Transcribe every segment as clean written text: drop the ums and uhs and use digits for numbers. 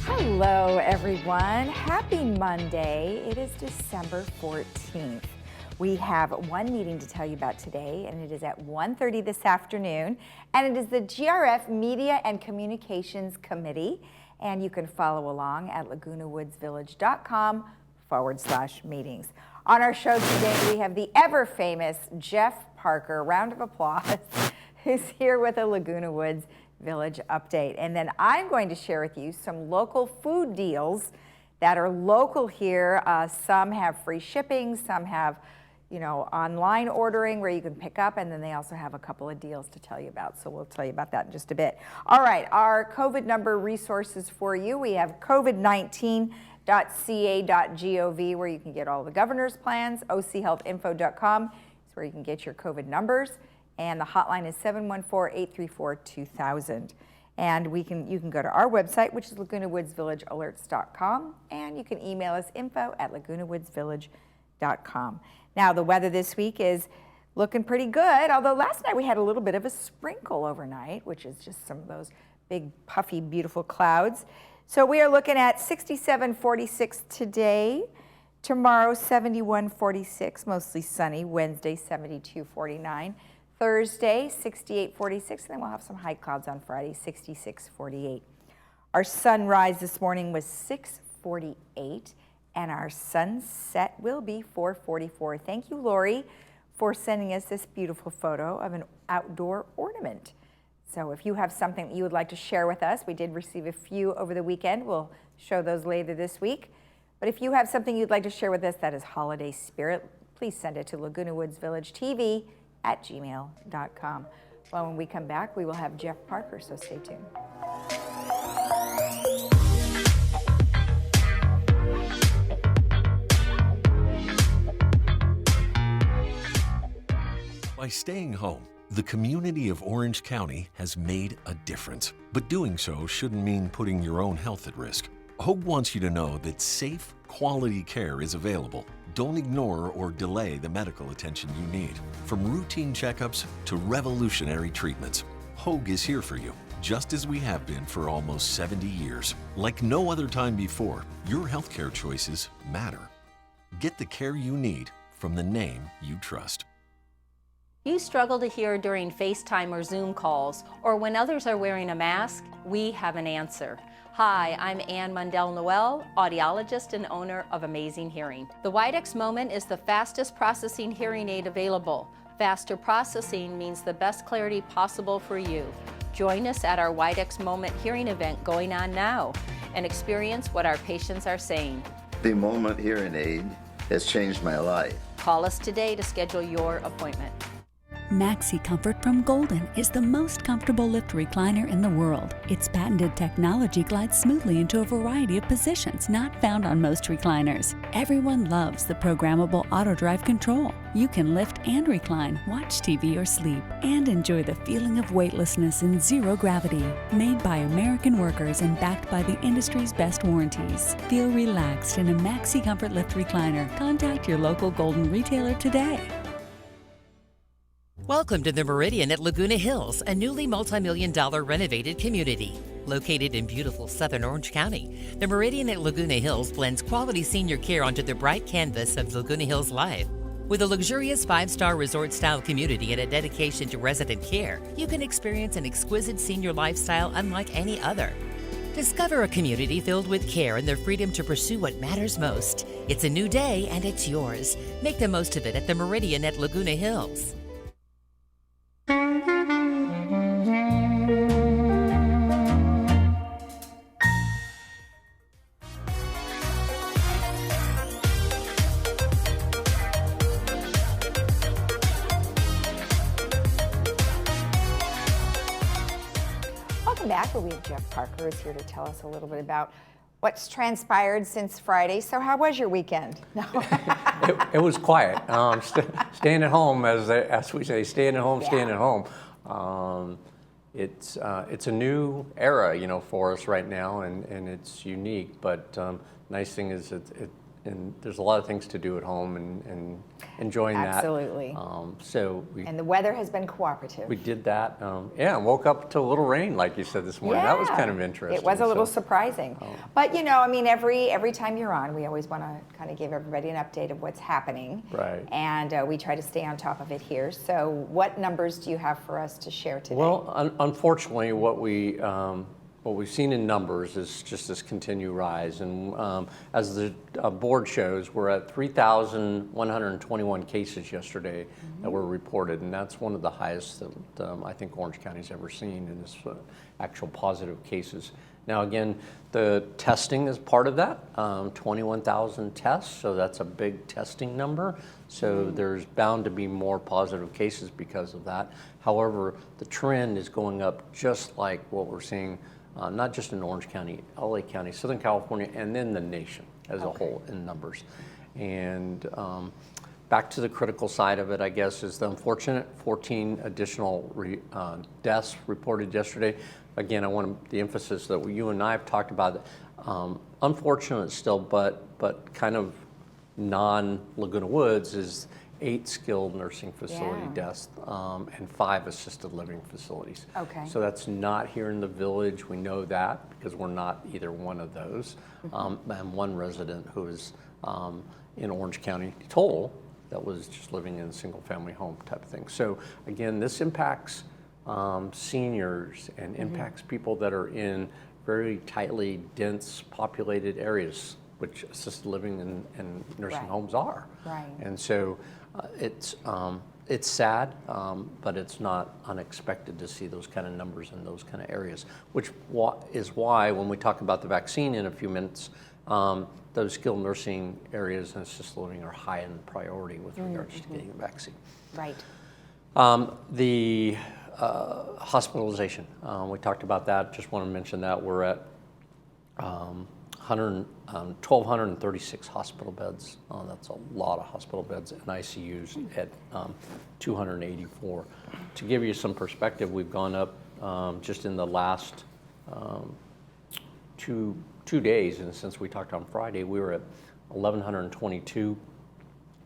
Hello everyone, happy Monday. It is December 14th. We have one meeting to tell you about today, and it is at 1:30 this afternoon, and it is the GRF Media and Communications Committee, and you can follow along at lagunawoodsvillage.com/meetings. On our show today, we have the ever famous Jeff Parker, round of applause, who's here with a Laguna Woods Village update. And then I'm going to share with you some local food deals that are local here. Some have free shipping, some have, online ordering where you can pick up, and then they also have a couple of deals to tell you about. So we'll tell you about that in just a bit. All right, our COVID number resources for you. We have covid19.ca.gov where you can get all the governor's plans. ochealthinfo.com is where you can get your COVID numbers. And the hotline is 714-834-2000. And you can go to our website, which is lagunawoodsvillagealerts.com, and you can email us info@lagunawoodsvillage.com. Now, the weather this week is looking pretty good, although last night we had a little bit of a sprinkle overnight, which is just some of those big, puffy, beautiful clouds. So we are looking at 67-46 today. Tomorrow, 71-46, mostly sunny. Wednesday, 72-49. Thursday, 68-46, and then we'll have some high clouds on Friday, 66-48. Our sunrise this morning was 6:48, and our sunset will be 4:44. Thank you, Lori, for sending us this beautiful photo of an outdoor ornament. So if you have something that you would like to share with us, we did receive a few over the weekend. We'll show those later this week. But if you have something you'd like to share with us that is holiday spirit, please send it to lagunawoodsvillagetv@gmail.com. Well, when we come back, we will have Jeff Parker, so stay tuned. By staying home, the community of Orange County has made a difference. But doing so shouldn't mean putting your own health at risk. Hogue wants you to know that safe, quality care is available. Don't ignore or delay the medical attention you need. From routine checkups to revolutionary treatments, Hogue is here for you, just as we have been for almost 70 years. Like no other time before, your healthcare choices matter. Get the care you need from the name you trust. You struggle to hear during FaceTime or Zoom calls, or when others are wearing a mask? We have an answer. Hi, I'm Ann Mundell-Noel, audiologist and owner of Amazing Hearing. The Widex Moment is the fastest processing hearing aid available. Faster processing means the best clarity possible for you. Join us at our Widex Moment hearing event going on now and experience what our patients are saying. The Moment hearing aid has changed my life. Call us today to schedule your appointment. Maxi Comfort from Golden is the most comfortable lift recliner in the world. Its patented technology glides smoothly into a variety of positions not found on most recliners. Everyone loves the programmable auto drive control. You can lift and recline, watch TV or sleep, and enjoy the feeling of weightlessness in zero gravity. Made by American workers and backed by the industry's best warranties. Feel relaxed in a Maxi Comfort lift recliner. Contact your local Golden retailer today. Welcome to the Meridian at Laguna Hills, a newly multi-million-dollar renovated community. Located in beautiful southern Orange County, the Meridian at Laguna Hills blends quality senior care onto the bright canvas of Laguna Hills Live. With a luxurious 5-star resort-style community and a dedication to resident care, you can experience an exquisite senior lifestyle unlike any other. Discover a community filled with care and the freedom to pursue what matters most. It's a new day and it's yours. Make the most of it at the Meridian at Laguna Hills. Welcome back, where we have Jeff Parker is here to tell us a little bit about what's transpired since Friday. So how was your weekend? No. It was quiet. Staying at home, as we say, staying at home, staying at home. it's a new era, for us right now, and it's unique. But nice thing is and there's a lot of things to do at home and enjoying that. Absolutely. And the weather has been cooperative. we did that. And woke up to a little rain, like you said this morning. That was kind of interesting. It was a little so. surprising. But every time you're on, we always want to kind of give everybody an update of what's happening. Right. And we try to stay on top of it here. So what numbers do you have for us to share today? Well, unfortunately, what we've seen in numbers is just this continued rise. And as the board shows, we're at 3,121 cases yesterday that were reported. And that's one of the highest that I think Orange County's ever seen in this actual positive cases. Now, again, the testing is part of that, 21,000 tests. So that's a big testing number. So there's bound to be more positive cases because of that. However, the trend is going up just like what we're seeing not just in Orange County, LA County, Southern California, and then the nation as a whole in numbers. And back to the critical side of it, I guess, is the unfortunate 14 additional deaths reported yesterday. Again, I want the emphasis that you and I have talked about. Unfortunate still, but kind of non-Laguna Woods is 8 skilled nursing facility deaths and 5 assisted living facilities. Okay. So that's not here in the village. We know that because we're not either one of those. And one resident who is in Orange County total that was just living in a single family home type of thing. So again, this impacts seniors and impacts people that are in very tightly dense populated areas, which assisted living and nursing homes are. Right. And so it's sad, but it's not unexpected to see those kind of numbers in those kind of areas, which is why when we talk about the vaccine in a few minutes, those skilled nursing areas and assisted living are high in priority with regards to getting the vaccine. Right. The hospitalization, we talked about that. Just want to mention that we're at 1,236 hospital beds. That's a lot of hospital beds, and ICUs at 284. To give you some perspective, we've gone up just in the last two days, and since we talked on Friday, we were at 1,122.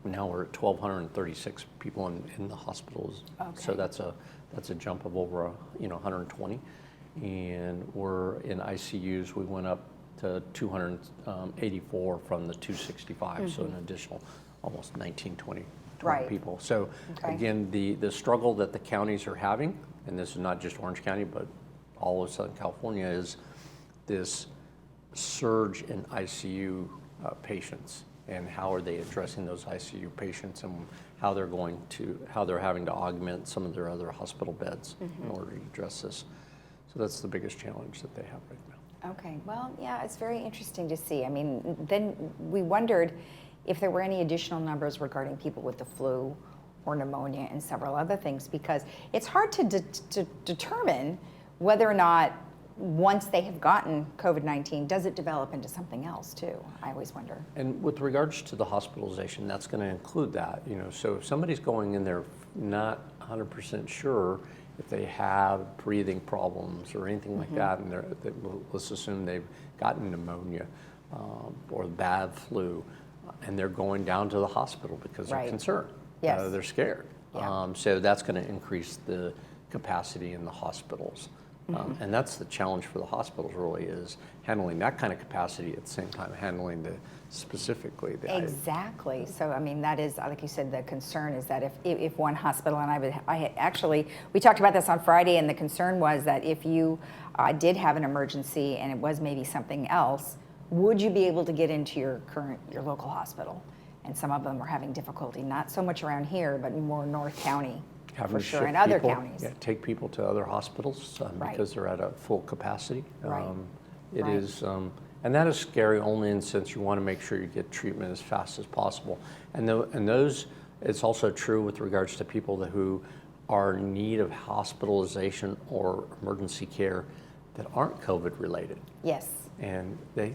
Now we're at 1,236 people in the hospitals. Okay. So that's a jump of over 120, and we're in ICUs. We went up to 284 from the 265, so an additional almost 19, 20 people. So again, the struggle that the counties are having, and this is not just Orange County, but all of Southern California, is this surge in ICU patients, and how are they addressing those ICU patients, and how they're having to augment some of their other hospital beds in order to address this. So that's the biggest challenge that they have right now. Okay, well, yeah, it's very interesting to see. I mean, then we wondered if there were any additional numbers regarding people with the flu or pneumonia and several other things, because it's hard to determine whether or not once they have gotten COVID-19, does it develop into something else too? I always wonder. And with regards to the hospitalization, that's going to include that. So if somebody's going in there not 100% sure if they have breathing problems or anything like that, and let's assume they've gotten pneumonia or bad flu, and they're going down to the hospital because they're concerned. Yes. They're scared. Yeah. So that's going to increase the capacity in the hospitals. And that's the challenge for the hospitals, really, is handling that kind of capacity at the same time handling specifically the Exactly. So I mean, that is, like you said, the concern is that if one hospital, and we talked about this on Friday, and the concern was that if you did have an emergency and it was maybe something else, would you be able to get into your local hospital? And some of them were having difficulty, not so much around here, but more North County. For sure, and other counties. Yeah, take people to other hospitals because they're at a full capacity. It is, and that is scary only in the sense you want to make sure you get treatment as fast as possible. And those, it's also true with regards to people who are in need of hospitalization or emergency care that aren't COVID related. Yes. And they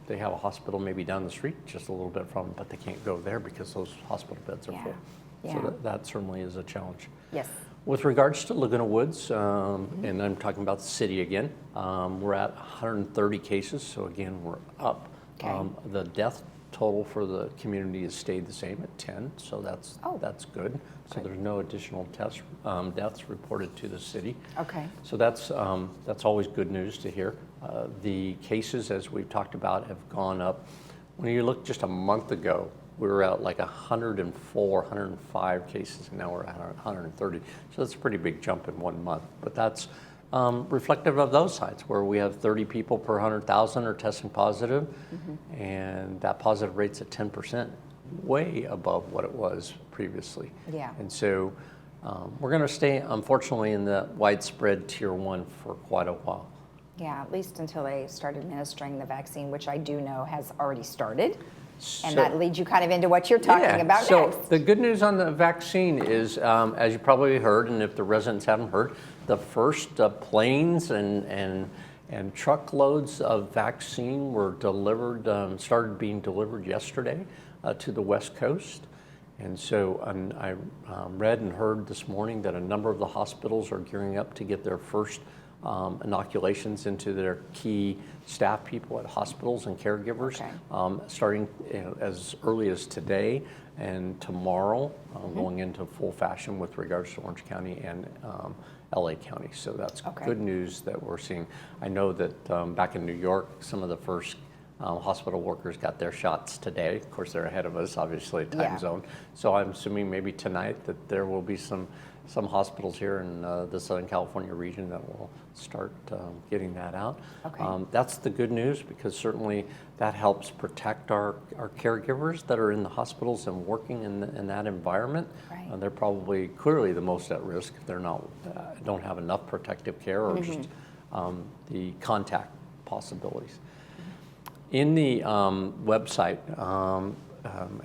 have a hospital maybe down the street just a little bit from them, but they can't go there because those hospital beds are full. Yeah. So that certainly is a challenge. Yes. With regards to Laguna Woods, and I'm talking about the city again, we're at 130 cases, so again, we're up. Okay. The death total for the community has stayed the same at 10, so that's good. So there's no additional deaths reported to the city. Okay. So that's always good news to hear. The cases, as we've talked about, have gone up. When you look just a month ago, we were at like 104, 105 cases, and now we're at 130. So that's a pretty big jump in 1 month. But that's reflective of those sites where we have 30 people per 100,000 are testing positive, and that positive rate's at 10%, way above what it was previously. Yeah. And so we're going to stay, unfortunately, in the widespread tier 1 for quite a while. Yeah, at least until they start administering the vaccine, which I do know has already started. And So- that leads you kind of into what you're talking about so next. the good news on the vaccine is, as you probably heard, and if the residents haven't heard, the first planes and truckloads of vaccine were delivered, started being delivered yesterday to the West Coast. And so I read and heard this morning that a number of the hospitals are gearing up to get their first inoculations into their key staff people at hospitals and caregivers, starting as early as today and tomorrow, going into full fashion with regards to Orange County and LA County. So that's good news that we're seeing. I know that back in New York, some of the first hospital workers got their shots today. Of course, they're ahead of us, obviously, time zone. So I'm assuming maybe tonight that there will be some hospitals here in the Southern California region that will start getting that out. That's the good news, because certainly that helps protect our caregivers that are in the hospitals and working in that environment. They're probably clearly the most at risk if they're not don't have enough protective care or just the contact possibilities. In the website,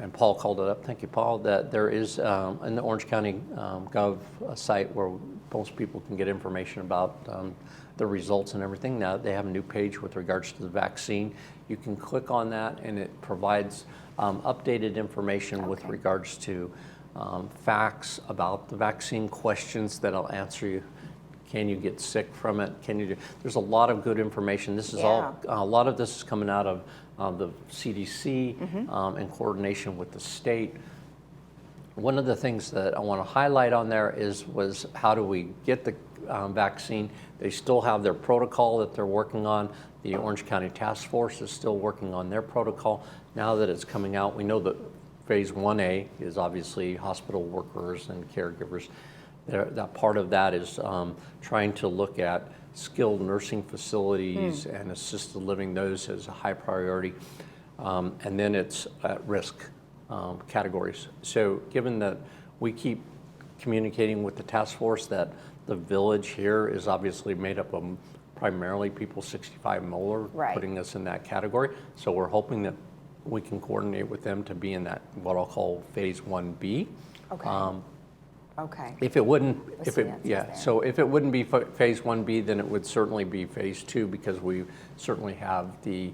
and Paul called it up, thank you, Paul, that there is in the Orange County Gov site where most people can get information about the results and everything. Now they have a new page with regards to the vaccine. You can click on that and it provides updated information with regards to facts about the vaccine, questions that'll answer you. Can you get sick from it? Can you do? There's a lot of good information. This is all. A lot of this is coming out of the CDC in coordination with the state. One of the things that I want to highlight on there was how do we get the vaccine? They still have their protocol that they're working on. The Orange County Task Force is still working on their protocol. Now that it's coming out, we know that Phase 1A is obviously hospital workers and caregivers. That part of that is trying to look at skilled nursing facilities and assisted living, those as a high priority. And then it's at risk categories. So given that we keep communicating with the task force that the village here is obviously made up of primarily people 65 and older, putting us in that category. So we're hoping that we can coordinate with them to be in that, what I'll call Phase 1B. If it wouldn't, so if it wouldn't be Phase 1B, then it would certainly be Phase 2, because we certainly have the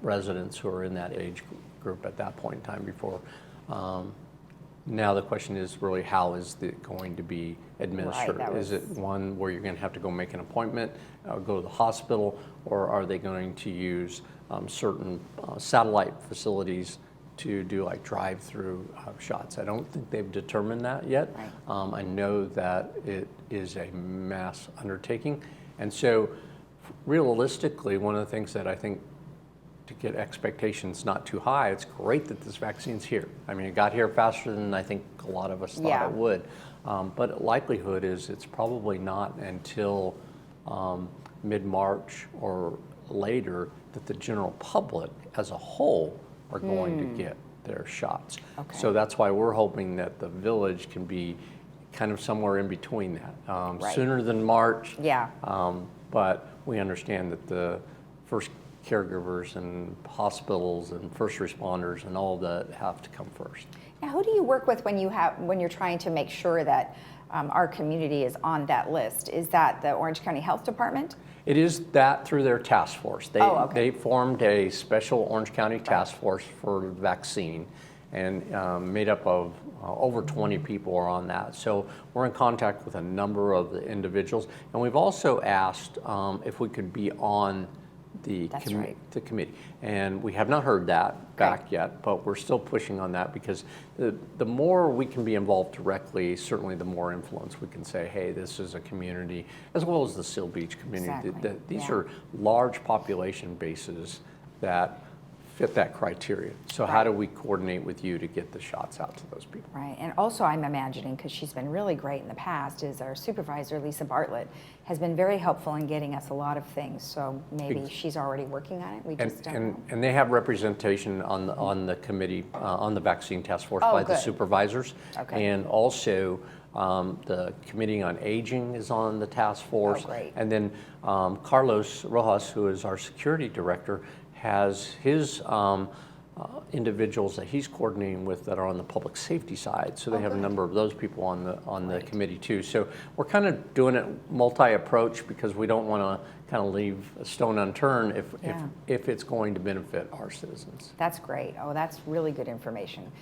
residents who are in that age group at that point in time before. Now the question is really, how is it going to be administered? Is it one where you're going to have to go make an appointment, go to the hospital, or are they going to use certain satellite facilities to do like drive-through shots? I don't think they've determined that yet. I know that it is a mass undertaking. And so realistically, one of the things that I think, to get expectations not too high, it's great that this vaccine's here. I mean, it got here faster than I think a lot of us thought it would. But likelihood is it's probably not until mid-March or later that the general public as a whole are going to get their shots. So that's why we're hoping that the village can be kind of somewhere in between that. Sooner than March, but we understand that the first caregivers and hospitals and first responders and all of that have to come first. Now, who do you work with when you're trying to make sure that our community is on that list? Is that the Orange County Health Department? It is that through their task force. They formed a special Orange County task force for the vaccine, and made up of over 20 people are on that. So we're in contact with a number of the individuals, and we've also asked if we could be on the committee. And we have not heard that back yet, but we're still pushing on that, because the more we can be involved directly, certainly the more influence we can say, hey, this is a community, as well as the Seal Beach community. Exactly. These are large population bases that fit that criteria. So how do we coordinate with you to get the shots out to those people? Right, and also I'm imagining, because she's been really great in the past, is our supervisor, Lisa Bartlett, has been very helpful in getting us a lot of things. So maybe she's already working on it, we just don't know. And they have representation on the committee, on the vaccine task force by the supervisors. Okay. And also the Committee on Aging is on the task force. Oh, great. And then Carlos Rojas, who is our security director, has his individuals that he's coordinating with that are on the public safety side. So they have a number of those people on the committee too. So we're kind of doing it multi-approach, because we don't want to kind of leave a stone unturned if it's going to benefit our citizens. That's great. Oh, that's really good information.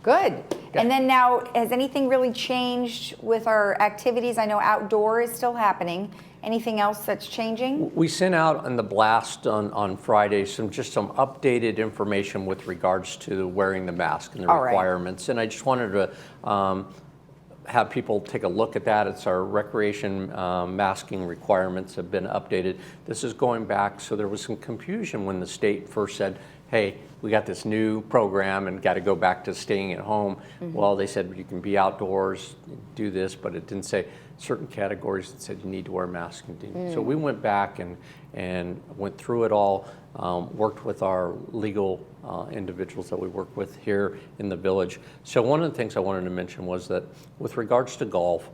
Good. And then now, has anything really changed with our activities? I know outdoor is still happening. Anything else that's changing? We sent out on the blast on Friday some updated information with regards to wearing the mask and the requirements. And I just wanted to have people take a look at that. It's our recreation masking requirements have been updated. This is going back, so there was some confusion when the state first said, hey, we got this new program and got to go back to staying at home. Well, they said you can be outdoors, do this, but it didn't say certain categories that said you need to wear a mask. So we went back and went through it all, worked with our legal individuals that we work with here in the village. So one of the things I wanted to mention was that with regards to golf,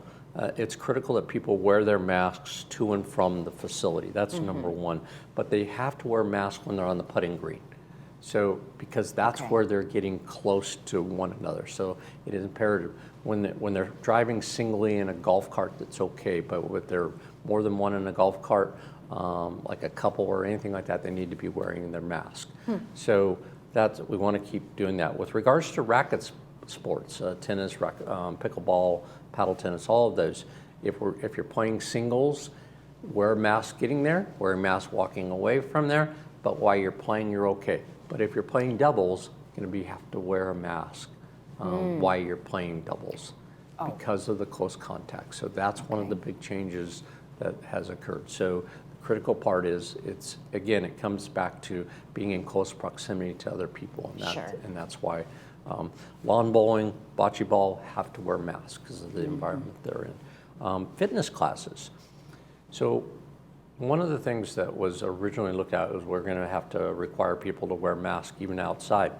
it's critical that people wear their masks to and from the facility. That's number one. But they have to wear masks when they're on the putting green. So, because that's where they're getting close to one another. So it is imperative when they're driving singly in a golf cart, that's okay. But if they're more than one in a golf cart, like a couple or anything like that, they need to be wearing their mask. So we want to keep doing that. With regards to racket sports, tennis, pickleball, paddle tennis, all of those, if you're playing singles, wear a mask getting there, wear a mask walking away from there, but while you're playing, you're okay. But if you're playing doubles, you're going to have to wear a mask while you're playing doubles because of the close contact. So that's one of the big changes that has occurred. So the critical part is, it comes back to being in close proximity to other people, and that's why lawn bowling, bocce ball have to wear masks because of the environment they're in. Fitness classes. So one of the things that was originally looked at was we're going to have to require people to wear masks even outside.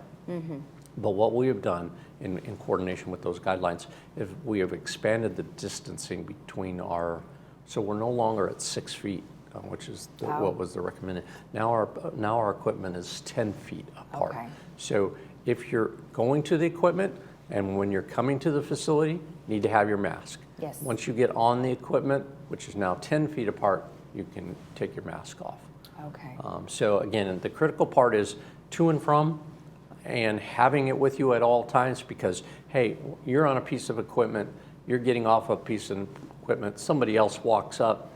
But what we have done in coordination with those guidelines is we have expanded the distancing between so we're no longer at 6 feet, which is what was the recommended. Now our equipment is 10 feet apart. So if you're going to the equipment and when you're coming to the facility, you need to have your mask. Yes. Once you get on the equipment, which is now 10 feet apart, you can take your mask off. Okay. So again, the critical part is to and from, and having it with you at all times, because, hey, you're on a piece of equipment, you're getting off a piece of equipment, somebody else walks up,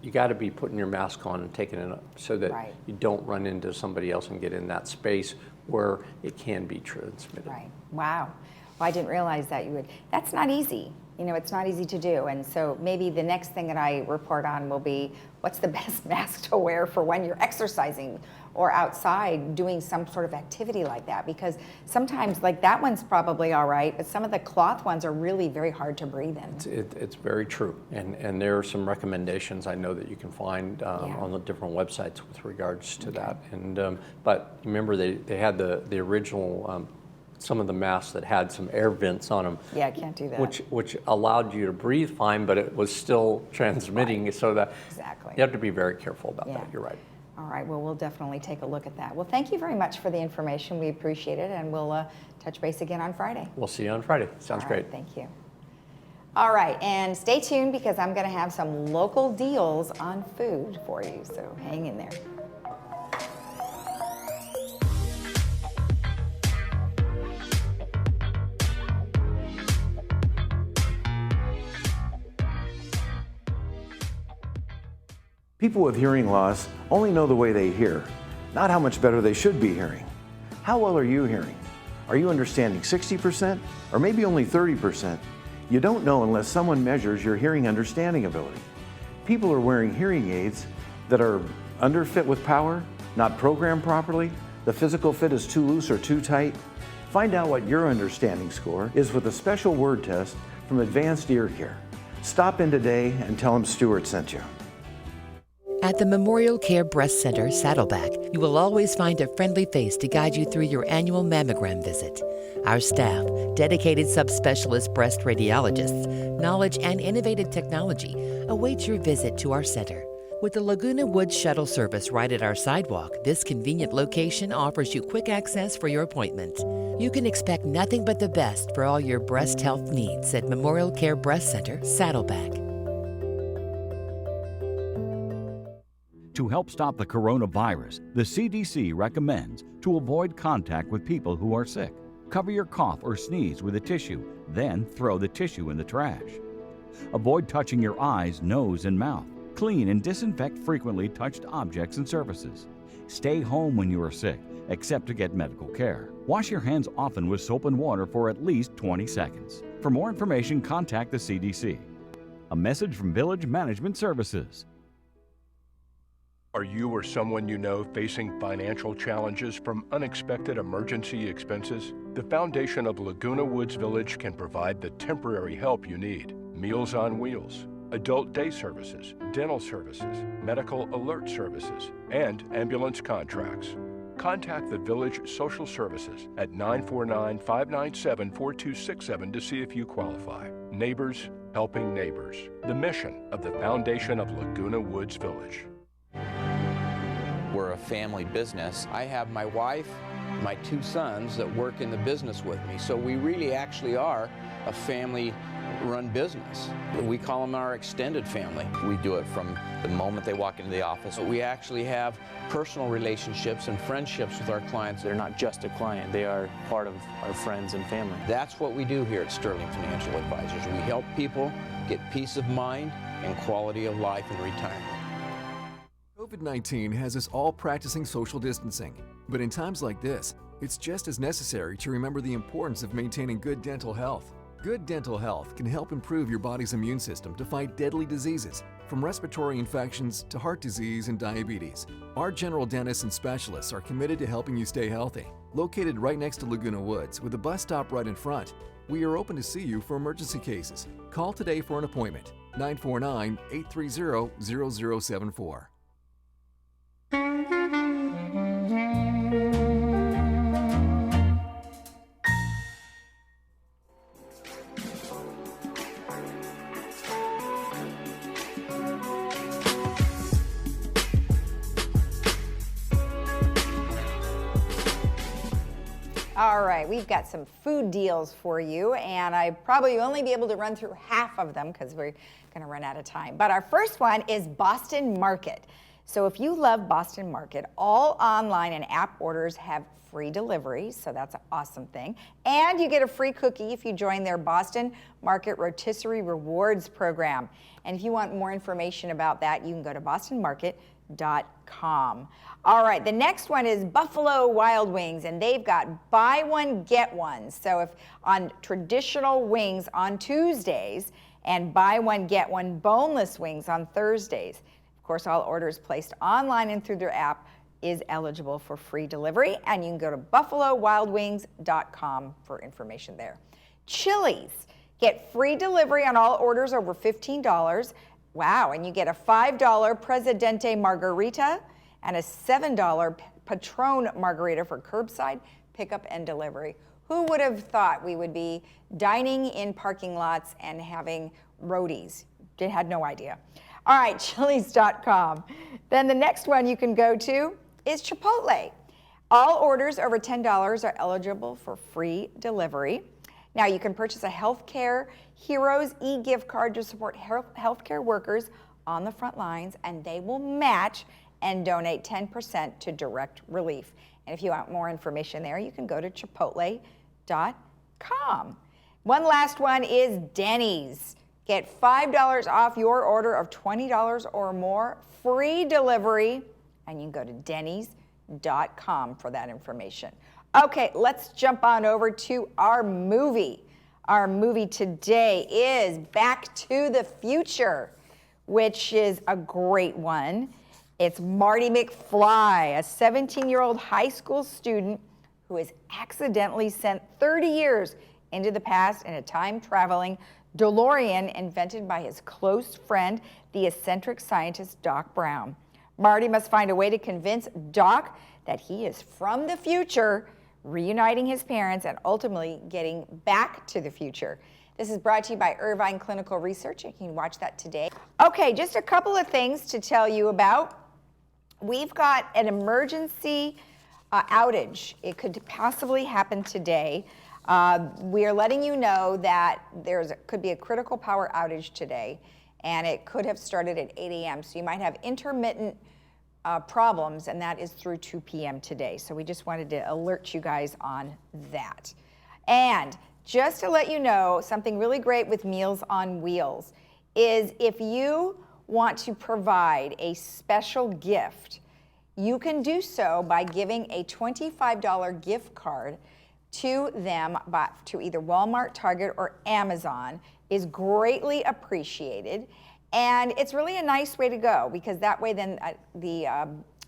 you got to be putting your mask on and taking it up so that you don't run into somebody else and get in that space where it can be transmitted. Right. Wow. Well, I didn't realize that you would. That's not easy. You know, it's not easy to do. And so maybe the next thing that I report on will be, what's the best mask to wear for when you're exercising or outside doing some sort of activity like that? Because sometimes, like, that one's probably all right, but some of the cloth ones are really very hard to breathe in. It's very true. And there are some recommendations I know that you can find on the different websites with regards to that. And but remember, they had the original some of the masks that had some air vents on them. Yeah, I can't do that. Which allowed you to breathe fine, but it was still transmitting, so that you have to be very careful about that. You're right. All right, well, we'll definitely take a look at that. Well, thank you very much for the information. We appreciate it, and we'll touch base again on Friday. We'll see you on Friday. Sounds great. Thank you. All right, and stay tuned because I'm going to have some local deals on food for you, so hang in there. People with hearing loss only know the way they hear, not how much better they should be hearing. How well are you hearing? Are you understanding 60% or maybe only 30%? You don't know unless someone measures your hearing understanding ability. People are wearing hearing aids that are underfit with power, not programmed properly, the physical fit is too loose or too tight. Find out what your understanding score is with a special word test from Advanced Ear Care. Stop in today and tell them Stuart sent you. At the Memorial Care Breast Center, Saddleback, you will always find a friendly face to guide you through your annual mammogram visit. Our staff, dedicated subspecialist breast radiologists, knowledge, and innovative technology awaits your visit to our center. With the Laguna Woods shuttle service right at our sidewalk, this convenient location offers you quick access for your appointment. You can expect nothing but the best for all your breast health needs at Memorial Care Breast Center, Saddleback. To help stop the coronavirus, the CDC recommends to avoid contact with people who are sick. Cover your cough or sneeze with a tissue, then throw the tissue in the trash. Avoid touching your eyes, nose, and mouth. Clean and disinfect frequently touched objects and surfaces. Stay home when you are sick, except to get medical care. Wash your hands often with soap and water for at least 20 seconds. For more information, contact the CDC. A message from Village Management Services. Are you or someone you know facing financial challenges from unexpected emergency expenses? The foundation of Laguna Woods Village can provide the temporary help you need. Meals on Wheels, adult day services, dental services, medical alert services, and ambulance contracts. Contact the Village Social Services at 949-597-4267 to see if you qualify. Neighbors helping neighbors. The mission of the foundation of Laguna Woods Village. We're a family business. I have my wife, my 2 sons that work in the business with me. So we really actually are a family-run business. We call them our extended family. We do it from the moment they walk into the office. We actually have personal relationships and friendships with our clients. They're not just a client, they are part of our friends and family. That's what we do here at Sterling Financial Advisors. We help people get peace of mind and quality of life in retirement. COVID-19 has us all practicing social distancing, but in times like this, it's just as necessary to remember the importance of maintaining good dental health. Good dental health can help improve your body's immune system to fight deadly diseases, from respiratory infections to heart disease and diabetes. Our general dentists and specialists are committed to helping you stay healthy. Located right next to Laguna Woods with a bus stop right in front, we are open to see you for emergency cases. Call today for an appointment, 949-830-0074. All right, we've got some food deals for you, and I probably only be able to run through half of them because we're going to run out of time. But our first one is Boston Market. So if you love Boston Market, all online and app orders have free delivery, so that's an awesome thing. And you get a free cookie if you join their Boston Market Rotisserie Rewards program. And if you want more information about that, you can go to bostonmarket.com. All right, the next one is Buffalo Wild Wings, and they've got buy one, get one. So if on traditional wings on Tuesdays and buy one, get one boneless wings on Thursdays. Of course, all orders placed online and through their app is eligible for free delivery, and you can go to buffalowildwings.com for information there. Chili's, get free delivery on all orders over $15. Wow, and you get a $5 Presidente Margarita and a $7 Patron Margarita for curbside pickup and delivery. Who would have thought we would be dining in parking lots and having roadies? They had no idea. All right, Chili's.com. Then the next one you can go to is Chipotle. All orders over $10 are eligible for free delivery. Now you can purchase a Healthcare Heroes e-gift card to support healthcare workers on the front lines, and they will match and donate 10% to Direct Relief. And if you want more information there, you can go to chipotle.com. One last one is Denny's. Get $5 off your order of $20 or more, free delivery, and you can go to dennys.com for that information. Okay, let's jump on over to our movie. Our movie today is Back to the Future, which is a great one. It's Marty McFly, a 17-year-old high school student who is accidentally sent 30 years into the past in a time-traveling DeLorean invented by his close friend, the eccentric scientist Doc Brown. Marty must find a way to convince Doc that he is from the future, reuniting his parents and ultimately getting back to the future. This is brought to you by Irvine Clinical Research. You can watch that today. Okay, just a couple of things to tell you about. We've got an emergency outage. It could possibly happen today. We are letting you know that could be a critical power outage today, and it could have started at 8 a.m. So you might have intermittent problems, and that is through 2 p.m. today. So we just wanted to alert you guys on that. And just to let you know, something really great with Meals on Wheels is if you want to provide a special gift, you can do so by giving a $25 gift card to them, to either Walmart, Target, or Amazon. Is greatly appreciated. And it's really a nice way to go, because that way then the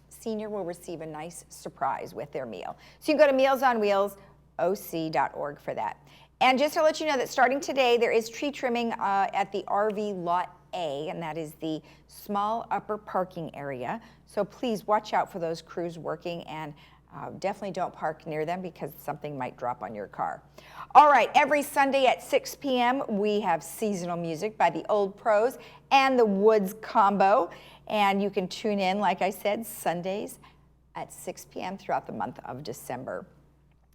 senior will receive a nice surprise with their meal. So you can go to mealsonwheelsoc.org for that. And just to let you know that starting today, there is tree trimming at the RV Lot A, and that is the small upper parking area. So please watch out for those crews working, and definitely don't park near them because something might drop on your car. All right, every Sunday at 6 p.m. we have seasonal music by the Old Pros and the Woods Combo. And you can tune in, like I said, Sundays at 6 p.m. throughout the month of December.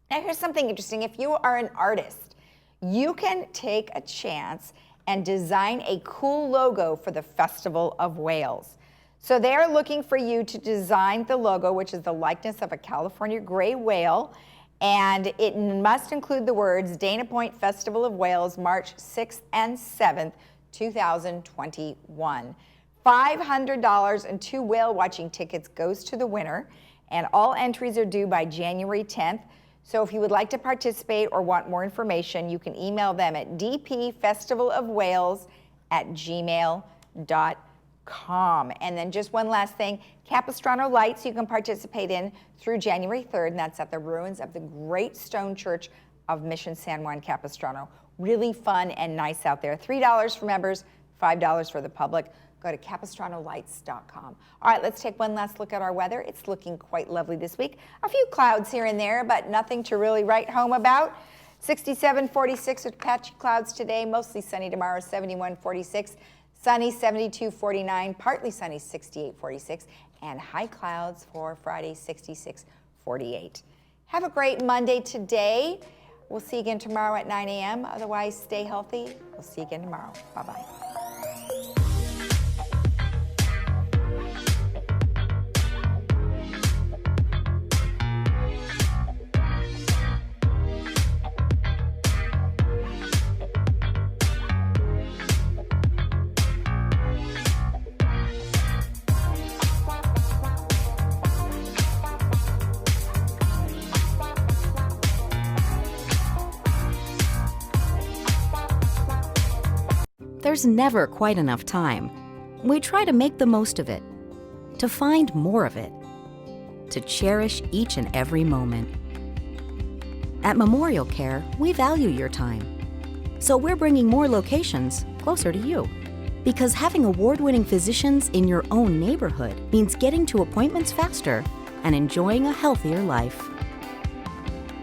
Now here's something interesting. If you are an artist, you can take a chance and design a cool logo for the Festival of Whales. So they're looking for you to design the logo, which is the likeness of a California gray whale, and it must include the words Dana Point Festival of Whales, March 6th and 7th, 2021. $500 and 2 whale watching tickets goes to the winner, and all entries are due by January 10th. So if you would like to participate or want more information, you can email them at dpfestivalofwhales@gmail.com. And then just one last thing, Capistrano Lights you can participate in through January 3rd, and that's at the ruins of the Great Stone Church of Mission San Juan Capistrano. Really fun and nice out there. $3 for members, $5 for the public. Go to capistranolights.com. All right, let's take one last look at our weather. It's looking quite lovely this week. A few clouds here and there, but nothing to really write home about. 67, 46 with patchy clouds today, mostly sunny tomorrow, 71, 46. Sunny, 72, 49, partly sunny, 68, 46, and high clouds for Friday, 66, 48. Have a great Monday today. We'll see you again tomorrow at 9 a.m. Otherwise, stay healthy. We'll see you again tomorrow. Bye-bye. There's never quite enough time. We try to make the most of it, to find more of it, to cherish each and every moment. At Memorial Care, we value your time. So we're bringing more locations closer to you. Because having award-winning physicians in your own neighborhood means getting to appointments faster and enjoying a healthier life.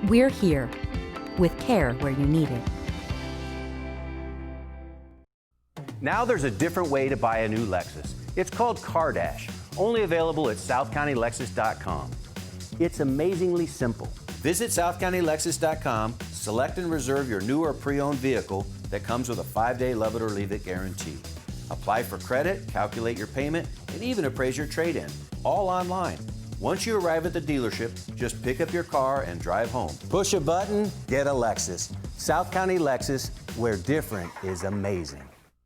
We're here, with care where you need it. Now there's a different way to buy a new Lexus. It's called CarDash, only available at southcountylexus.com. It's amazingly simple. Visit southcountylexus.com, select and reserve your new or pre-owned vehicle that comes with a 5-day love it or leave it guarantee. Apply for credit, calculate your payment, and even appraise your trade-in, all online. Once you arrive at the dealership, just pick up your car and drive home. Push a button, get a Lexus. South County Lexus, where different is amazing.